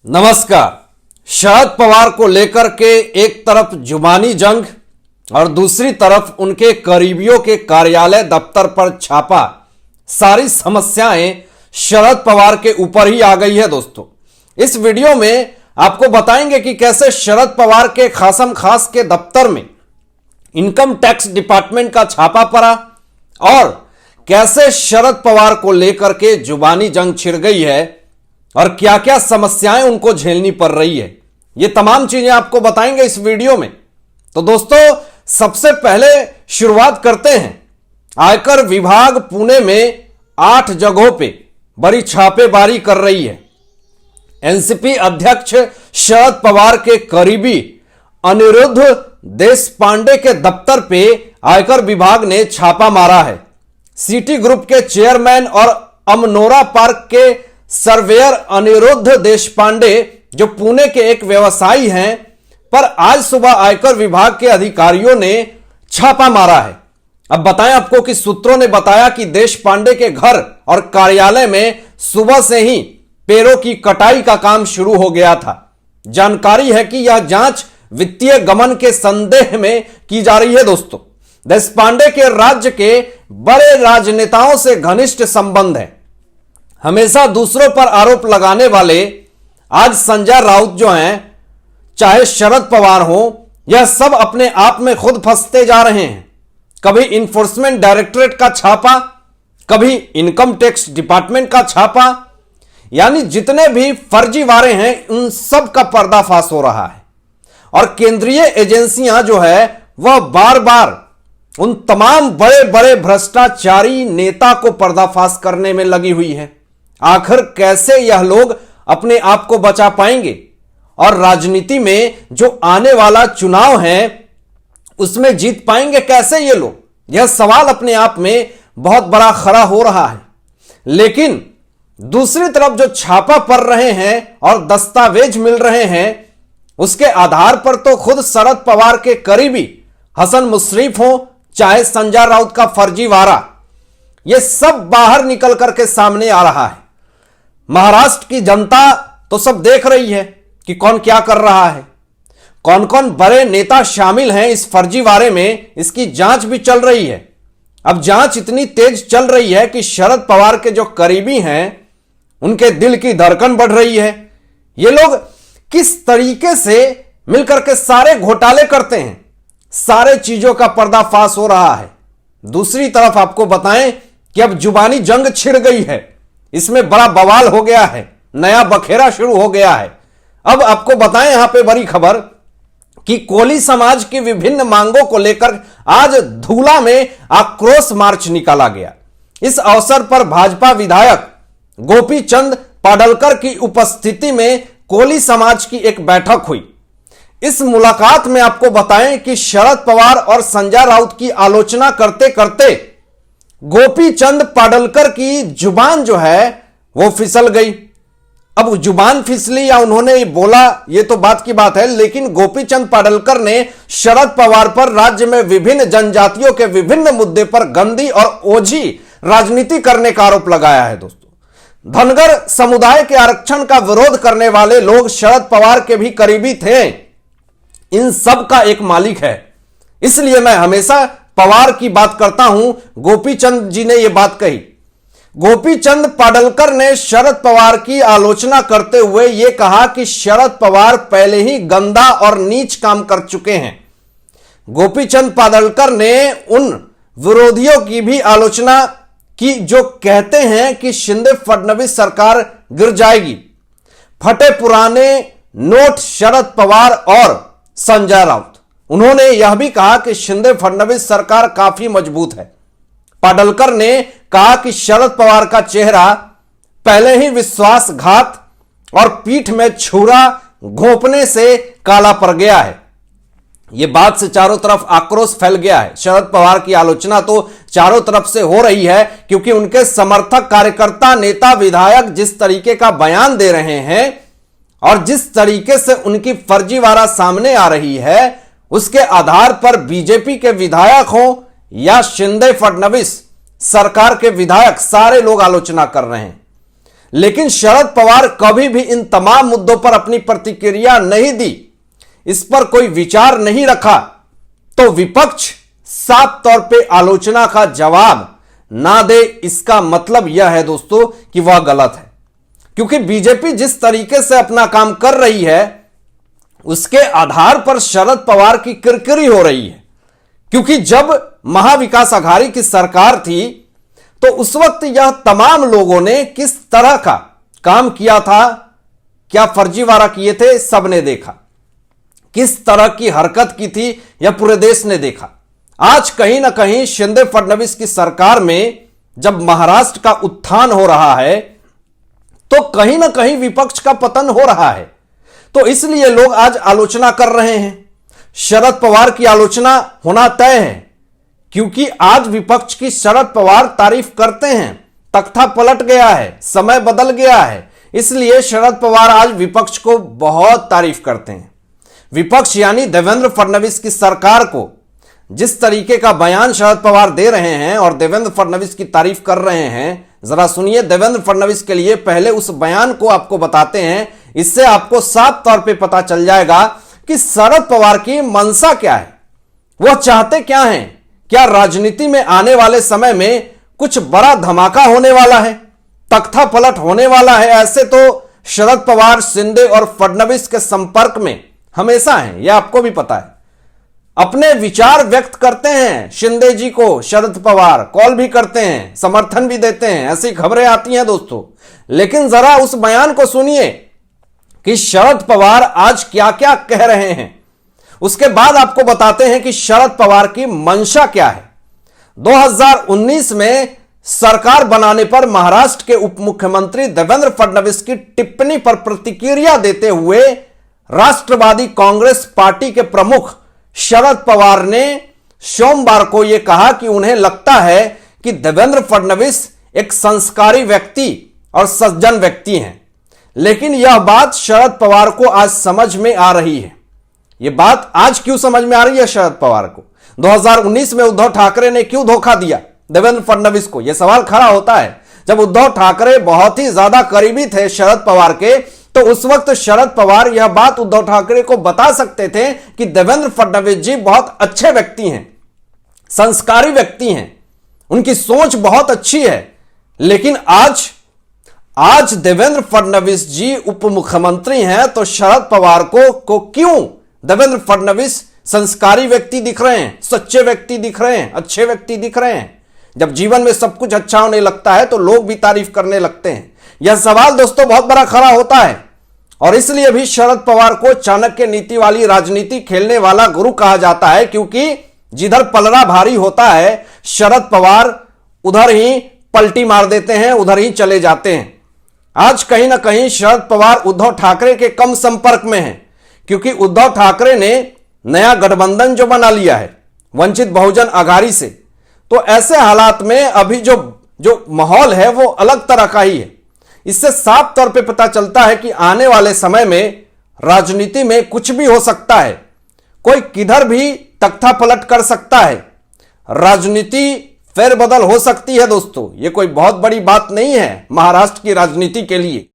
नमस्कार। शरद पवार को लेकर के एक तरफ जुबानी जंग और दूसरी तरफ उनके करीबियों के कार्यालय दफ्तर पर छापा। सारी समस्याएं शरद पवार के ऊपर ही आ गई है। दोस्तों, इस वीडियो में आपको बताएंगे कि कैसे शरद पवार के खासम खास के दफ्तर में इनकम टैक्स डिपार्टमेंट का छापा पड़ा और कैसे शरद पवार को लेकर के जुबानी जंग छिड़ गई है और क्या क्या समस्याएं उनको झेलनी पड़ रही है। ये तमाम चीजें आपको बताएंगे इस वीडियो में। तो दोस्तों, सबसे पहले शुरुआत करते हैं। आयकर विभाग पुणे में 8 जगहों पे बड़ी छापेमारी कर रही है। एनसीपी अध्यक्ष शरद पवार के करीबी अनिरुद्ध देशपांडे के दफ्तर पे आयकर विभाग ने छापा मारा है। सिटी ग्रुप के चेयरमैन और अमनोरा पार्क के सर्वेयर अनिरुद्ध देशपांडे, जो पुणे के एक व्यवसायी हैं, पर आज सुबह आयकर विभाग के अधिकारियों ने छापा मारा है। अब बताएं आपको कि सूत्रों ने बताया कि देशपांडे के घर और कार्यालय में सुबह से ही पेड़ों की कटाई का काम शुरू हो गया था। जानकारी है कि यह जांच वित्तीय गमन के संदेह में की जा रही है। दोस्तों, देशपांडे के राज्य के बड़े राजनेताओं से घनिष्ठ संबंध है। हमेशा दूसरों पर आरोप लगाने वाले आज संजय राउत जो हैं, चाहे शरद पवार हो, यह सब अपने आप में खुद फंसते जा रहे हैं। कभी इन्फोर्समेंट डायरेक्टरेट का छापा, कभी इनकम टैक्स डिपार्टमेंट का छापा, यानी जितने भी फर्जीवाड़े हैं उन सब का पर्दाफाश हो रहा है। और केंद्रीय एजेंसियां जो है वह बार बार उन तमाम बड़े बड़े भ्रष्टाचारी नेता को पर्दाफाश करने में लगी हुई है। आखिर कैसे यह लोग अपने आप को बचा पाएंगे और राजनीति में जो आने वाला चुनाव है उसमें जीत पाएंगे कैसे ये लोग? यह सवाल अपने आप में बहुत बड़ा खड़ा हो रहा है। लेकिन दूसरी तरफ जो छापा पड़ रहे हैं और दस्तावेज मिल रहे हैं, उसके आधार पर तो खुद शरद पवार के करीबी हसन मुशर्रफ हो, चाहे संजय राउत का फर्जीवाड़ा, यह सब बाहर निकल करके सामने आ रहा है। महाराष्ट्र की जनता तो सब देख रही है कि कौन क्या कर रहा है, कौन कौन बड़े नेता शामिल हैं इस फर्जीवाड़े में। इसकी जांच भी चल रही है। अब जांच इतनी तेज चल रही है कि शरद पवार के जो करीबी हैं उनके दिल की धड़कन बढ़ रही है। ये लोग किस तरीके से मिलकर के सारे घोटाले करते हैं, सारे चीजों का पर्दाफाश हो रहा है। दूसरी तरफ आपको बताएं कि अब जुबानी जंग छिड़ गई है। इसमें बड़ा बवाल हो गया है, नया बखेरा शुरू हो गया है। अब आपको बताएं यहां पे बड़ी खबर कि कोली समाज की विभिन्न मांगों को लेकर आज धूला में आक्रोश मार्च निकाला गया। इस अवसर पर भाजपा विधायक गोपी चंद पाडलकर की उपस्थिति में कोली समाज की एक बैठक हुई। इस मुलाकात में आपको बताएं कि शरद पवार और संजय राउत की आलोचना करते करते गोपी चंद पाडलकर की जुबान जो है वो फिसल गई। अब जुबान फिसली या उन्होंने बोला ये तो बात की बात है, लेकिन गोपी चंद पाडलकर ने शरद पवार पर राज्य में विभिन्न जनजातियों के विभिन्न मुद्दे पर गंदी और ओझी राजनीति करने का आरोप लगाया है। दोस्तों, धनगर समुदाय के आरक्षण का विरोध करने वाले लोग शरद पवार के भी करीबी थे। इन सब का एक मालिक है, इसलिए मैं हमेशा पवार की बात करता हूं। गोपी चंद जी ने यह बात कही। गोपी चंद पाडलकर ने शरद पवार की आलोचना करते हुए यह कहा कि शरद पवार पहले ही गंदा और नीच काम कर चुके हैं। गोपी चंद पाडलकर ने उन विरोधियों की भी आलोचना की जो कहते हैं कि शिंदे फडणवीस सरकार गिर जाएगी। फटे पुराने नोट शरद पवार और संजय राउत। उन्होंने यह भी कहा कि शिंदे फडणवीस सरकार काफी मजबूत है। पाडलकर ने कहा कि शरद पवार का चेहरा पहले ही विश्वासघात और पीठ में छुरा घोंपने से काला पड़ गया है। यह बात से चारों तरफ आक्रोश फैल गया है। शरद पवार की आलोचना तो चारों तरफ से हो रही है क्योंकि उनके समर्थक, कार्यकर्ता, नेता, विधायक जिस तरीके का बयान दे रहे हैं और जिस तरीके से उनकी फर्जीवाड़ा सामने आ रही है, उसके आधार पर बीजेपी के विधायक हो या शिंदे फडणवीस सरकार के विधायक, सारे लोग आलोचना कर रहे हैं। लेकिन शरद पवार कभी भी इन तमाम मुद्दों पर अपनी प्रतिक्रिया नहीं दी, इस पर कोई विचार नहीं रखा, तो विपक्ष साफ तौर पे आलोचना का जवाब ना दे, इसका मतलब यह है दोस्तों कि वह गलत है। क्योंकि बीजेपी जिस तरीके से अपना काम कर रही है उसके आधार पर शरद पवार की किरकिरी हो रही है। क्योंकि जब महाविकास अघाड़ी की सरकार थी तो उस वक्त यह तमाम लोगों ने किस तरह का काम किया था, क्या फर्जीवाड़ा किए थे, सबने देखा। किस तरह की हरकत की थी यह पूरे देश ने देखा। आज कहीं ना कहीं शिंदे फडणवीस की सरकार में जब महाराष्ट्र का उत्थान हो रहा है तो कहीं ना कहीं विपक्ष का पतन हो रहा है। तो इसलिए लोग आज आलोचना कर रहे हैं। शरद पवार की आलोचना होना तय है, क्योंकि आज विपक्ष की शरद पवार तारीफ करते हैं। तख्ता पलट गया है, समय बदल गया है, इसलिए शरद पवार आज विपक्ष को बहुत तारीफ करते हैं। विपक्ष यानी देवेंद्र फडणवीस की सरकार को जिस तरीके का बयान शरद पवार दे रहे हैं और देवेंद्र फडणवीस की तारीफ कर रहे हैं, जरा सुनिए। देवेंद्र फडणवीस के लिए पहले उस बयान को आपको बताते हैं, इससे आपको साफ तौर पे पता चल जाएगा कि शरद पवार की मंशा क्या है, वह चाहते क्या हैं। क्या राजनीति में आने वाले समय में कुछ बड़ा धमाका होने वाला है, तख्ता पलट होने वाला है? ऐसे तो शरद पवार शिंदे और फडणवीस के संपर्क में हमेशा हैं, यह आपको भी पता है। अपने विचार व्यक्त करते हैं शिंदे जी को शरद पवार, कॉल भी करते हैं, समर्थन भी देते हैं, ऐसी खबरें आती हैं दोस्तों। लेकिन जरा उस बयान को सुनिए कि शरद पवार आज क्या क्या कह रहे हैं। उसके बाद आपको बताते हैं कि शरद पवार की मंशा क्या है। 2019 में सरकार बनाने पर महाराष्ट्र के उप मुख्यमंत्री देवेंद्र फडणवीस की टिप्पणी पर प्रतिक्रिया देते हुए राष्ट्रवादी कांग्रेस पार्टी के प्रमुख शरद पवार ने सोमवार को यह कहा कि उन्हें लगता है कि देवेंद्र फडणवीस एक संस्कारी व्यक्ति और सज्जन व्यक्ति हैं। लेकिन यह बात शरद पवार को आज समझ में आ रही है। यह बात आज क्यों समझ में आ रही है शरद पवार को? 2019 में उद्धव ठाकरे ने क्यों धोखा दिया देवेंद्र फडणवीस को? यह सवाल खड़ा होता है। जब उद्धव ठाकरे बहुत ही ज्यादा करीबी थे शरद पवार के, तो उस वक्त शरद पवार यह बात उद्धव ठाकरे को बता सकते थे कि देवेंद्र फडणवीस जी बहुत अच्छे व्यक्ति हैं, संस्कारी व्यक्ति हैं, उनकी सोच बहुत अच्छी है। लेकिन आज देवेंद्र फडणवीस जी उप मुख्यमंत्री हैं, तो शरद पवार को क्यों देवेंद्र फडणवीस संस्कारी व्यक्ति दिख रहे हैं, सच्चे व्यक्ति दिख रहे हैं, अच्छे व्यक्ति दिख रहे हैं? जब जीवन में सब कुछ अच्छा होने लगता है तो लोग भी तारीफ करने लगते हैं। यह सवाल दोस्तों बहुत बड़ा खड़ा होता है और इसलिए भी शरद पवार को चाणक्य नीति वाली राजनीति खेलने वाला गुरु कहा जाता है, क्योंकि जिधर पलड़ा भारी होता है शरद पवार उधर ही पलटी मार देते हैं, उधर ही चले जाते हैं। आज कहीं ना कहीं शरद पवार उद्धव ठाकरे के कम संपर्क में हैं, क्योंकि उद्धव ठाकरे ने नया गठबंधन जो बना लिया है वंचित बहुजन अघाड़ी से, तो ऐसे हालात में अभी जो माहौल है वो अलग तरह का ही है। इससे साफ तौर पे पता चलता है कि आने वाले समय में राजनीति में कुछ भी हो सकता है, कोई किधर भी तख्ता पलट कर सकता है, राजनीति फेरबदल हो सकती है दोस्तों। ये कोई बहुत बड़ी बात नहीं है महाराष्ट्र की राजनीति के लिए।